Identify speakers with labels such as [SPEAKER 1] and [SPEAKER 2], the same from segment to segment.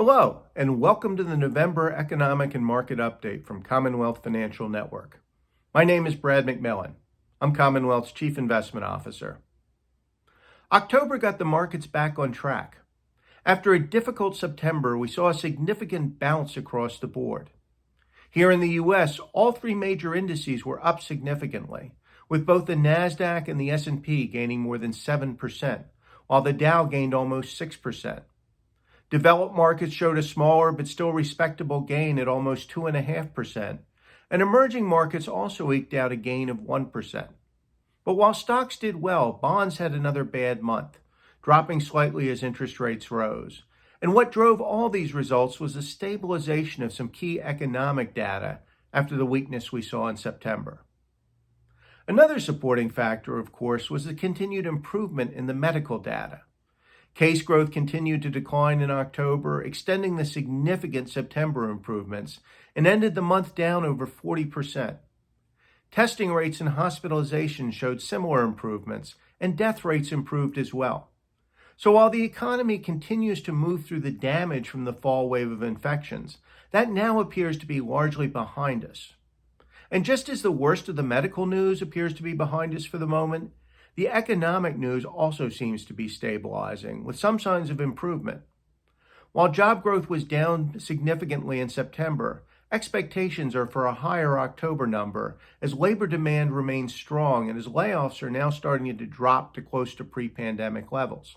[SPEAKER 1] Hello, and welcome to the November Economic and Market Update from Commonwealth Financial Network. My name is Brad McMillan. I'm Commonwealth's Chief Investment Officer. October got the markets back on track. After a difficult September, we saw a significant bounce across the board. Here in the U.S., all three major indices were up significantly, with both the NASDAQ and the S&P gaining more than 7%, while the Dow gained almost 6%. Developed markets showed a smaller but still respectable gain at almost 2.5%, and emerging markets also eked out a gain of 1%. But while stocks did well, bonds had another bad month, dropping slightly as interest rates rose. And what drove all these results was the stabilization of some key economic data after the weakness we saw in September. Another supporting factor, of course, was the continued improvement in the medical data. Case growth continued to decline in October, extending the significant September improvements, and ended the month down over 40%. Testing rates and hospitalization showed similar improvements, and death rates improved as well. So while the economy continues to move through the damage from the fall wave of infections, that now appears to be largely behind us. And just as the worst of the medical news appears to be behind us for the moment, the economic news also seems to be stabilizing, with some signs of improvement. While job growth was down significantly in September, expectations are for a higher October number as labor demand remains strong and as layoffs are now starting to drop to close to pre-pandemic levels.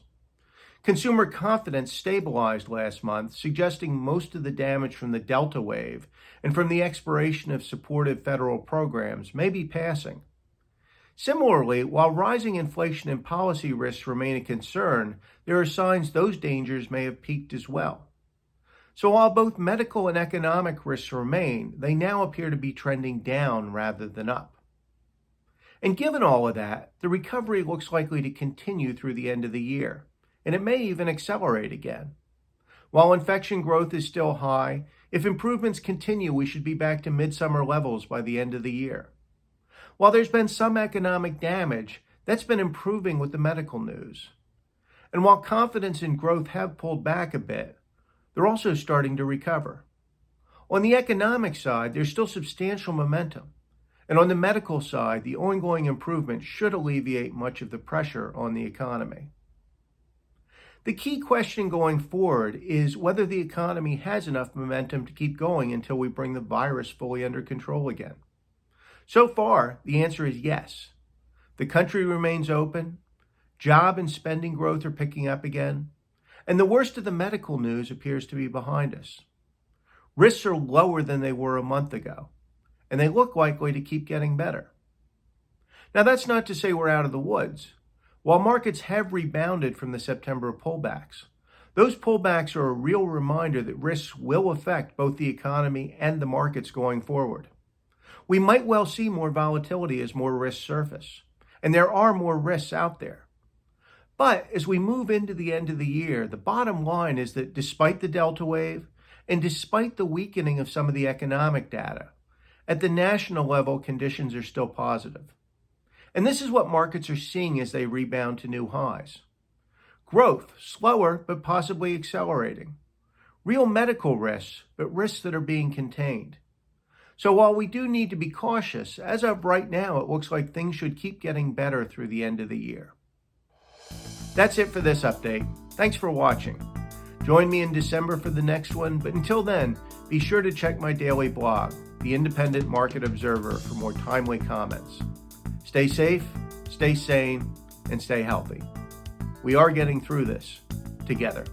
[SPEAKER 1] Consumer confidence stabilized last month, suggesting most of the damage from the Delta wave and from the expiration of supportive federal programs may be passing. Similarly, while rising inflation and policy risks remain a concern, there are signs those dangers may have peaked as well. So while both medical and economic risks remain, they now appear to be trending down rather than up. And given all of that, the recovery looks likely to continue through the end of the year, and it may even accelerate again. While infection growth is still high, if improvements continue, we should be back to midsummer levels by the end of the year. While there's been some economic damage, that's been improving with the medical news. And while confidence and growth have pulled back a bit, they're also starting to recover. On the economic side, there's still substantial momentum. And on the medical side, the ongoing improvement should alleviate much of the pressure on the economy. The key question going forward is whether the economy has enough momentum to keep going until we bring the virus fully under control again. So far, the answer is yes. The country remains open, job and spending growth are picking up again, and the worst of the medical news appears to be behind us. Risks are lower than they were a month ago, and they look likely to keep getting better. Now, that's not to say we're out of the woods. While markets have rebounded from the September pullbacks, those pullbacks are a real reminder that risks will affect both the economy and the markets going forward. We might well see more volatility as more risks surface, and there are more risks out there. But as we move into the end of the year, the bottom line is that despite the Delta wave, and despite the weakening of some of the economic data, at the national level, conditions are still positive. And this is what markets are seeing as they rebound to new highs. Growth, slower, but possibly accelerating. Real medical risks, but risks that are being contained. So while we do need to be cautious, as of right now, it looks like things should keep getting better through the end of the year. That's it for this update. Thanks for watching. Join me in December for the next one, but until then, be sure to check my daily blog, The Independent Market Observer, for more timely comments. Stay safe, stay sane, and stay healthy. We are getting through this together.